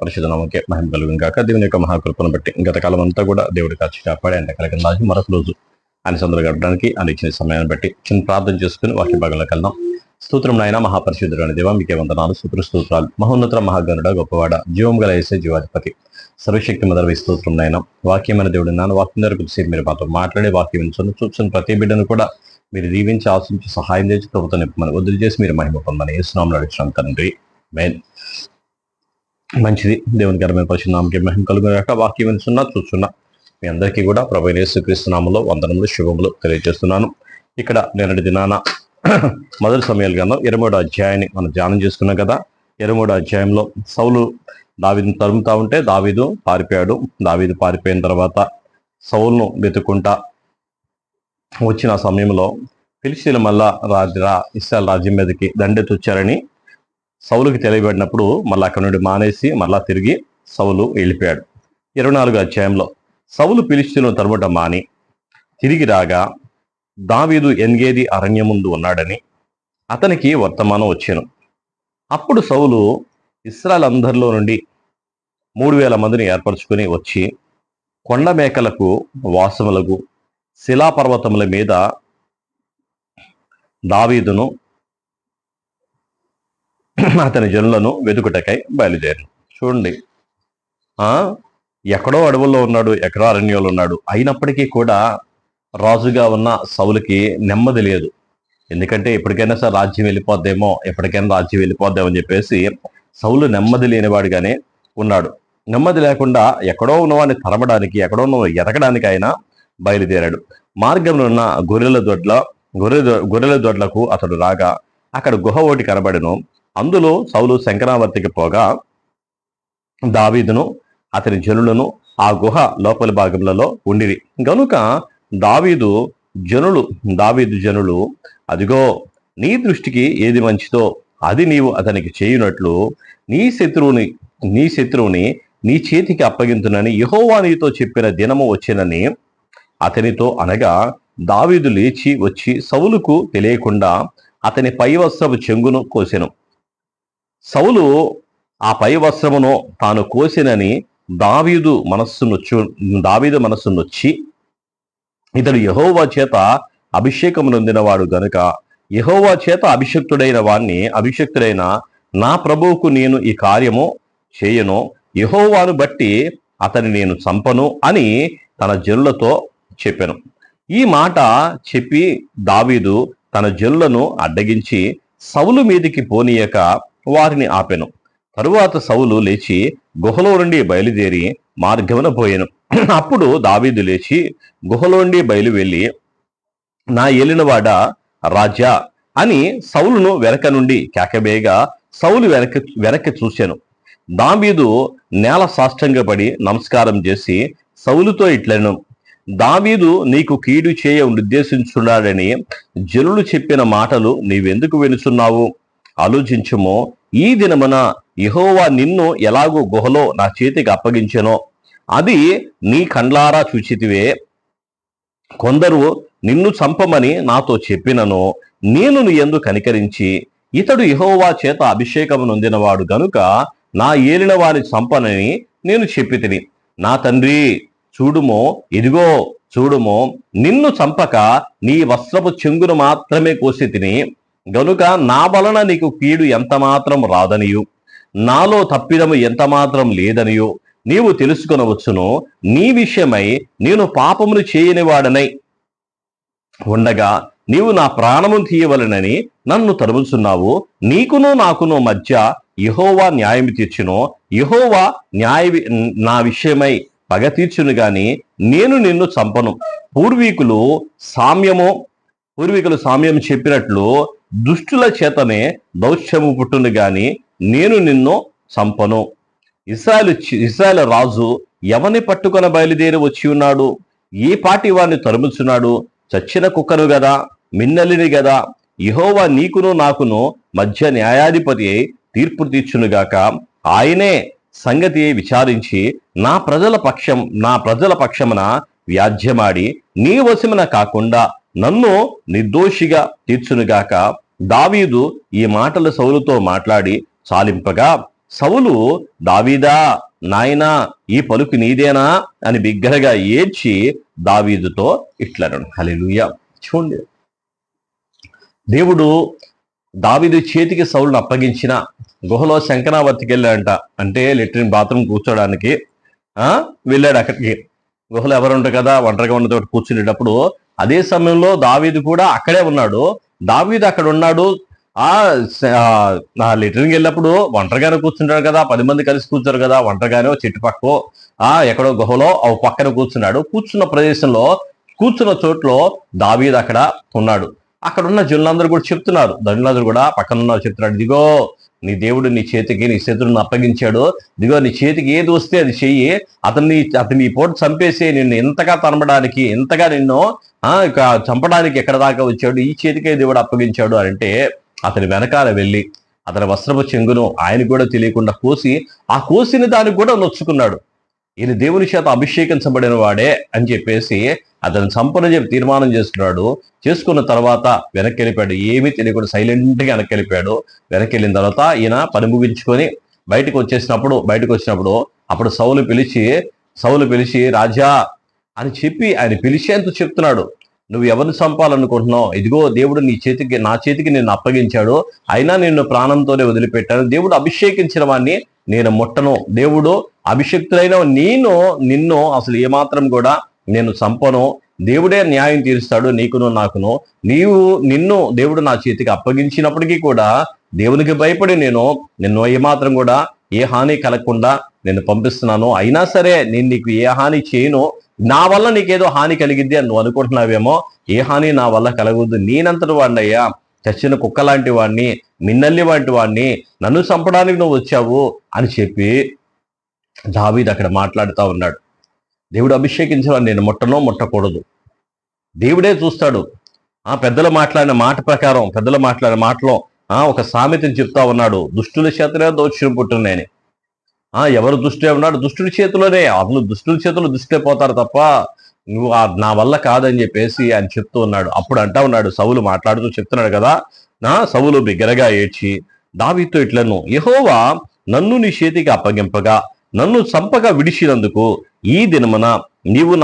పరిశుద్ధ నామముకే మహిమ కలుగును గాక. దేవుని యొక్క మహాకృపను బట్టి గత కాలం అంతా కూడా దేవుడి కాచి కాపాడి ఆయన కలిగిన రాజు మరొక రోజు ఆయన సందర్భం గడపడానికి ఆయన ఇచ్చిన సమయాన్ని బట్టి చిన్న ప్రార్థన చేసుకుని వాక్య భాగంలోకి వెళ్దాం. స్తోత్రం నాయన మహాపరిశుద్ధుడు అని దేవా, మీకే వందనాలు, స్తోత్రాలు. మహోన్నత మహాగణుడ, గొప్పవాడ, జీవం గల యేసే జీవాధిపతి, సర్వశక్తి మొదలవి స్తోత్రం నాయన. వాక్యమైన దేవుడు నాన్న, వాక్యం దగ్గరకు మీరు మాతో మాట్లాడే వాక్యం చూస్తున్న ప్రతి బిడ్డను కూడా మీరు దీవించి ఆశించి సహాయం చేసి ప్రభుత్వం నింపమని వదిలి చేసి మీరు మహిమ పొందమని యేసునామములో అడుగుతున్నాం తండ్రి. ఆమేన్. మంచిది. దేవుని ఘనమైన పరిశుద్ధ నామముకే మహిమ కలుగును గాక. వాక్యం వింటున్నా చూస్తున్నా మీ అందరికీ కూడా ప్రభువైన యేసుక్రీస్తు నామములో వందనములు శుభములు తెలియజేస్తున్నాను. ఇక్కడ నేనటి దినాన మొదటి సమయాల గ్రంథం 23వ అధ్యాయాన్ని మనం ధ్యానం చేసుకున్నాం కదా. 23వ అధ్యాయంలో సౌలు దావీదును తరుముతా ఉంటే దావీదు పారిపోయాడు. దావీదు పారిపోయిన తర్వాత సౌలును వెతుక్కుంటా వచ్చిన సమయంలో ఫిలిష్తీయులు మళ్ళా ఇశ్రాయేలు రాజ్యం మీదకి దండెత్తి సౌలుకి తెలియబడినప్పుడు మళ్ళీ అక్కడ నుండి మానేసి మళ్ళా తిరిగి సౌలు వెళ్ళిపోయాడు. 24వ అధ్యాయంలో సౌలు ఫిలిష్తీయులను తరుముట మాని తిరిగి రాగా దావీదు ఎన్గేది అరణ్యం ముందు ఉన్నాడని అతనికి వర్తమానం వచ్చాను. అప్పుడు సౌలు ఇశ్రాయేలు అందరిలో నుండి 3000 మందిని ఏర్పరచుకుని వచ్చి కొండ మేకలకు వాసములకు శిలాపర్వతముల మీద దావీదును అతని జనులను వెతుకుటకై బయలుదేరాను. చూడండి, ఎక్కడో అడవుల్లో ఉన్నాడు, ఎక్కడో అరణ్యంలో ఉన్నాడు. అయినప్పటికీ కూడా రాజుగా ఉన్న సౌలుకి నెమ్మది లేదు. ఎందుకంటే ఎప్పటికైనా సరే రాజ్యం వెళ్ళిపోద్దేమో అని చెప్పేసి సౌలు నెమ్మది లేనివాడిగానే ఉన్నాడు. నెమ్మది లేకుండా ఎక్కడో ఉన్నవాడిని తరమడానికి, ఎక్కడో ఉన్న ఎతకడానికి ఆయన బయలుదేరాడు. మార్గంలో ఉన్న గొర్రెల దొడ్లకు అతడు రాగా అక్కడ గుహ ఒకటి కనబడెను. అందులో సౌలు శంకరావర్తికి పోగా దావీదును అతని జనులను ఆ గుహ లోపలి భాగములలో ఉండిరి. గనుక దావీదు జనులు అదిగో నీ దృష్టికి ఏది మంచిదో అది నీవు అతనికి చేయునట్లు నీ శత్రువుని నీ చేతికి అప్పగింతునని యెహోవా నీతో చెప్పిన దినము వచ్చినని అతనితో అనగా దావీదు లేచి వచ్చి సౌలుకు తెలియకుండా అతని పై వస్త్రపు చెంగును కోసెను. సౌలు ఆ పై వస్త్రమును తాను కోసినని దావీదు మనస్సు నొచ్చి ఇతడు యెహోవా చేత అభిషేకము నొందినవాడు గనుక యెహోవా చేత అభిషక్తుడైన నా ప్రభువుకు నేను ఈ కార్యము చేయను, యెహోవాను బట్టి అతని నేను చంపను అని తన జనులతో చెప్పెను. ఈ మాట చెప్పి దావీదు తన జనులను అడ్డగించి సౌలు మీదికి పోనీయక వారిని ఆపెను. తరువాత సౌలు లేచి గుహలో నుండి బయలుదేరి మార్గమున పోయెను. అప్పుడు దావీదు లేచి గుహలో నుండి బయలు వెళ్ళి నా ఏలినవాడ రాజా అని సౌలును వెనక నుండి కేకబేగా సౌలు వెనక్కి చూశాను. దావీదు నేల సాష్టాంగపడి నమస్కారం చేసి సౌలుతో ఇట్లెను, దావీదు నీకు కీడు చేయ ఉద్దేశించున్నాడని జనులు చెప్పిన మాటలు నీవెందుకు వినుచున్నావు? ఆలోచించుము. ఈ దినమున యెహోవా నిన్ను ఎలాగో గుహలో నా చేతికి అప్పగించెనో అది నీ కండ్లారా చూచితివే. కొందరు నిన్ను చంపమని నాతో చెప్పినను నేను నీ యందు కనికరించి ఇతడు యెహోవా చేత అభిషేకము నొందినవాడు గనుక నా ఏలిన వాని చంపనని నేను చెప్పి తిని, నా తండ్రి చూడుమో, ఇదిగో చూడుమో, నిన్ను చంపక నీ వస్త్రపు చెంగును మాత్రమే కోసి తిని గనుక నా వలన నీకు కీడు ఎంత మాత్రం రాదనియు నాలో తప్పిదము ఎంత మాత్రం లేదనియు నీవు తెలుసుకొనవచ్చును. నీ విషయమై నేను పాపమును చేయని వాడనై ఉండగా నీవు నా ప్రాణమును తీయవలనని నన్ను తరుముచున్నావు. నీకును నాకును మధ్య యెహోవా న్యాయం తీర్చును. యెహోవా నా విషయమై పగ తీర్చును గాని నేను నిన్ను చంపను. పూర్వీకులు సామ్యం చెప్పినట్లు దుష్టుల చేతనే దౌష్యము పుట్టును గాని నేను నిన్ను చంపను. ఇశ్రాయేలు రాజు ఎవని పట్టుకొని బయలుదేరి వచ్చి ఉన్నాడు? ఏ పాటి వాడిని తరుముచున్నాడు? చచ్చిన కుక్కను గదా, మిన్నలిని గదా. యెహోవా నీకును నాకును మధ్య న్యాయాధిపతి అయి తీర్పు తీర్చునుగాక. ఆయనే సంగతి విచారించి నా ప్రజల పక్షమున వ్యాజ్యమాడి నీ వశమున కాకుండా నన్ను నిర్దోషిగా తీర్చునుగాక. దావీదు ఈ మాటలు సౌలుతో మాట్లాడి చాలింపగా సౌలు దావీదా నాయనా ఈ పలుకు నీదేనా అని బిగ్గరగా ఏడ్చి దావీదుతో ఇట్లనను. హల్లెలూయా. చూడండి, దేవుడు దావీదు చేతికి సౌలును అప్పగించిన గుహలో శంకనావర్తికి వెళ్ళాడంట. అంటే లెట్రిన్ బాత్రూమ్ కూర్చోడానికి వెళ్ళాడు. అక్కడికి గుహలో ఎవరు ఉంటారు కదా, ఒంటరిగా ఉన్న చోట కూర్చునేటప్పుడు అదే సమయంలో దావీదు కూడా అక్కడే ఉన్నాడు. దావీదు అక్కడ ఉన్నాడు. లెట్రిన్కి వెళ్ళినప్పుడు ఒంటరిగానే కూర్చుంటాడు కదా, 10 మంది కలిసి కూర్చోరు కదా, ఒంటరిగానే చెట్టు పక్కో ఎక్కడో గుహలో పక్కన కూర్చున్నాడు. కూర్చున్న ప్రదేశంలో కూర్చున్న చోట్లో దావీదు అక్కడ ఉన్నాడు. అక్కడ ఉన్న జనులందరూ కూడా చెప్తున్నారు, జనులందరూ కూడా పక్కన ఉన్నారు చెప్తున్నాడు, ఇదిగో నీ దేవుడు నీ చేతికి నీ శత్రువుని అప్పగించాడు, ఇదిగో నీ చేతికి ఏది వస్తే అది చెయ్యి, అతన్ని పోటు చంపేసి నిన్ను ఎంతగా తనమడానికి, ఎంతగా నిన్ను చంపడానికి ఎక్కడ దాకా వచ్చాడు, ఈ చేతికే దేవుడు అప్పగించాడు అని అంటే అతని వెనకాల వెళ్ళి అతని వస్త్రపు చెంగును ఆయన కూడా తెలియకుండా కోసి ఆ కోసిన దానికి కూడా నొచ్చుకున్నాడు. ఈయన దేవుని చేత అభిషేకించబడిన వాడే అని చెప్పేసి అతను చంపని చెప్పి తీర్మానం చేసుకున్న తర్వాత వెనక్కి వెళ్ళిపోయాడు. ఏమీ తెలియకుండా సైలెంట్గా వెనక్కి వెళ్ళిపోయాడు. వెనక్కి వెళ్ళిన తర్వాత ఈయన పని ముగించుకొని బయటకు వచ్చినప్పుడు అప్పుడు సౌలు పిలిచి రాజా అని చెప్పి ఆయన పిలిచేంత చెప్తున్నాడు, నువ్వు ఎవరిని చంపాలనుకుంటున్నావు, ఇదిగో దేవుడు నా చేతికి నిన్ను అప్పగించాడు, అయినా నిన్ను ప్రాణంతోనే వదిలిపెట్టాను, దేవుడు అభిషేకించిన వాడిని నేను ముట్టను, దేవుడు అభిషక్తులైన నిన్ను అసలు ఏమాత్రం కూడా నేను చంపను, దేవుడే న్యాయం తీరుస్తాడు నీకును నాకును, నిన్ను దేవుడు నా చేతికి అప్పగించినప్పటికీ కూడా దేవునికి భయపడి నిన్ను ఏమాత్రం కూడా ఏ హాని కలగకుండా నేను పంపిస్తున్నాను, అయినా సరే నేను నీకు ఏ హాని చేయను, నా వల్ల నీకేదో హాని కలిగిద్ది అని నువ్వు అనుకుంటున్నావేమో, ఏ హాని నా వల్ల కలగదు, నేనంతటి వాడినయ్యా, చచ్చిన కుక్క లాంటి వాడిని, మిన్నల్లి వంటి వాడిని, నన్ను చంపడానికి నువ్వు వచ్చావు అని చెప్పి దావీదు అక్కడ మాట్లాడుతూ ఉన్నాడు. దేవుడు అభిషేకించిన నేను ముట్టకూడదు, దేవుడే చూస్తాడు. పెద్దలు మాట్లాడిన మాట ప్రకారం, పెద్దలు మాట్లాడిన మాటలో ఒక సామెతని చెప్తా ఉన్నాడు, దుష్టుల చేతనే దోషం పుట్టున్నాయని. ఎవరు దుష్టే ఉన్నాడు, దుష్టుడి చేతిలోనే, అసలు దుష్టుల చేతులు దుష్టే పోతారు తప్ప నువ్వు నా వల్ల కాదని చెప్పేసి ఆయన చెప్తూ ఉన్నాడు. అప్పుడు అంటా ఉన్నాడు, సౌలు మాట్లాడుతూ చెప్తున్నాడు కదా, సౌలు బిగ్గరగా ఏడ్చి దావీదుతో ఇట్లను, యెహోవా నన్ను నీ చేతికి అప్పగింపగా నన్ను చంపగా విడిచినందుకు ఈ దినమున నీవు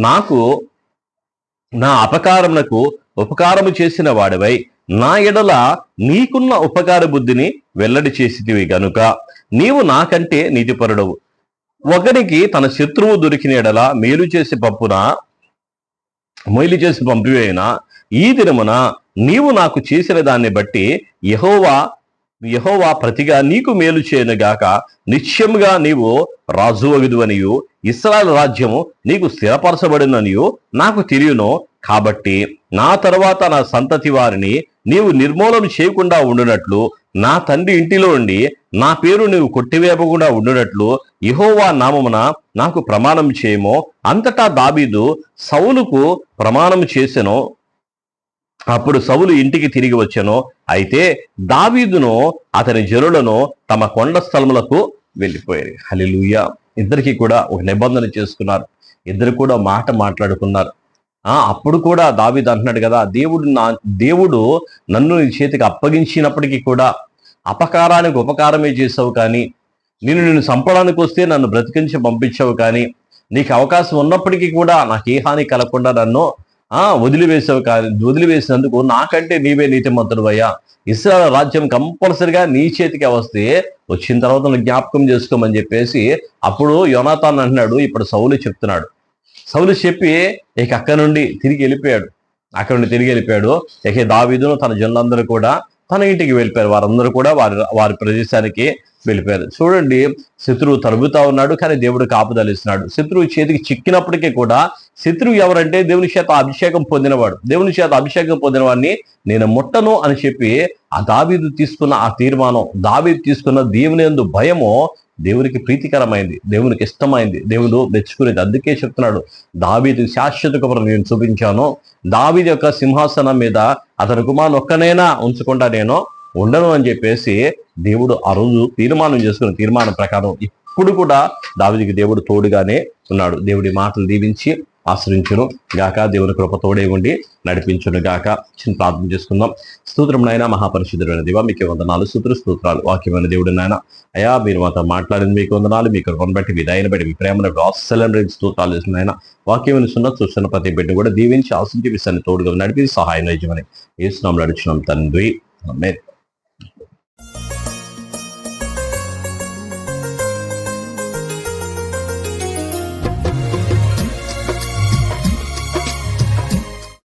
నాకు నా అపకారమునకు ఉపకారము చేసిన వాడివై నా ఎడల నీకున్న ఉపకార బుద్ధిని వెల్లడి చేసితివి గనుక నీవు నాకంటే నీతిపరుడవు. ఒకరికి తన శత్రువు దొరికిన ఎడల మేలు చేసి పంపివేయినా ఈ దినమున నీవు నాకు చేసిన దాన్ని బట్టి యెహోవా ప్రతిగా నీకు మేలు చేయనుగాక, నిశ్చయముగా నీవు రాజువగుదువనియు ఇశ్రాయేలు రాజ్యము నీకు స్థిరపరచబడిననియు నాకు తెలియను. కాబట్టి నా తర్వాత నా సంతతి వారిని నీవు నిర్మూలన చేయకుండా ఉండునట్లు, నా తండ్రి ఇంటిలో ఉండి నా పేరు నీవు కొట్టివేయకుండా ఉండునట్లు యెహోవా నామమున నాకు ప్రమాణం చేయమో. అంతటా దావీదు సౌలుకు ప్రమాణం చేసెను. అప్పుడు సౌలు ఇంటికి తిరిగి వచ్చెను. అయితే దావీదును అతని జనులను తమ కొండ స్థలములకు వెళ్ళిపోయారు. హల్లెలూయా. ఇద్దరికి కూడా ఒక నిబంధన చేసుకున్నారు, ఇద్దరు కూడా మాట మాట్లాడుకున్నారు. అప్పుడు కూడా దావీదు అంటున్నాడు కదా, దేవుడు నన్ను నీ చేతికి అప్పగించినప్పటికీ కూడా అపకారానికి ఉపకారమే చేసావు, కానీ నిన్ను చంపడానికి వస్తే నన్ను బ్రతికించి పంపించావు, కానీ నీకు అవకాశం ఉన్నప్పటికీ కూడా నాకు ఏ హాని కలగకుండా నన్ను వదిలివేసినందుకు నాకంటే నీవే నీతిమంతుడు అయ్యా. ఇశ్రాయేలు రాజ్యం కంపల్సరిగా నీ చేతికి వస్తే వచ్చిన తర్వాత నువ్వు జ్ఞాపకం చేసుకోమని చెప్పేసి అప్పుడు యోనాతాన్ అంటున్నాడు. ఇప్పుడు సౌలు చెప్తున్నాడు. సౌలు చెప్పి ఇక అక్కడి నుండి తిరిగి వెళ్ళిపోయాడు. ఇక దావీదును తన జనులందరూ కూడా తన ఇంటికి వెళ్ళిపోయారు. వారందరూ కూడా వారి ప్రదేశానికి వెళ్ళిపోయారు. చూడండి, శత్రువు తరుగుతా ఉన్నాడు, కానీ దేవుడు కాపుదలిస్తున్నాడు. శత్రువు చేతికి చిక్కినప్పటికీ కూడా, శత్రువు ఎవరంటే దేవుని చేత అభిషేకం పొందినవాడు. దేవుని చేత అభిషేకం పొందిన వాడిని నేను ముట్టను అని చెప్పి దావీదు తీసుకున్న ఆ తీర్మానం, దావీదు తీసుకున్న దేవుని యందు భయము దేవునికి ప్రీతికరమైంది, దేవునికి ఇష్టమైంది, దేవుడు మెచ్చుకునేది. అందుకే చెప్తున్నాడు, దావీదు శాశ్వత కృపను నేను చూపించాను, దావీదు యొక్క సింహాసనం మీద అతని కుమారుని ఒక్కనైనా ఉంచకుండా నేను ఉండను అని చెప్పేసి దేవుడు ఆ రోజు తీర్మానం చేసుకున్న తీర్మానం ప్రకారం ఇప్పుడు కూడా దావీదుకి దేవుడు తోడుగానే ఉన్నాడు. దేవుడి మాటలు దీవించి ఆశ్రయించును గాక. దేవుని కృప తోడే ఉండి నడిపించును గాక. చిన్న ప్రార్థన చేసుకుందాం. స్తోత్రం నాయన, మహాపరిశుద్ధుడైన దేవా, మీకు వందనాలు, స్తోత్రాలు. వాక్యమైన దేవుడు నాయన, అయా మీరు మాతో మాట్లాడింది మీకు వందనాలు. మీ కృపను బట్టి, మీ దయను బట్టి, మీ ప్రేమను ఆశలను స్తోత్రాలు చేస్తున్నాయన. వాక్యమైన చూస్తున్న ప్రతి బిడ్డ కూడా దీవించి ఆశించి విషయాన్ని తోడుగా నడిపి సహాయం చేయమని యేసు నామములో అడుగుచున్నాం తండ్రి. ఆమేన్.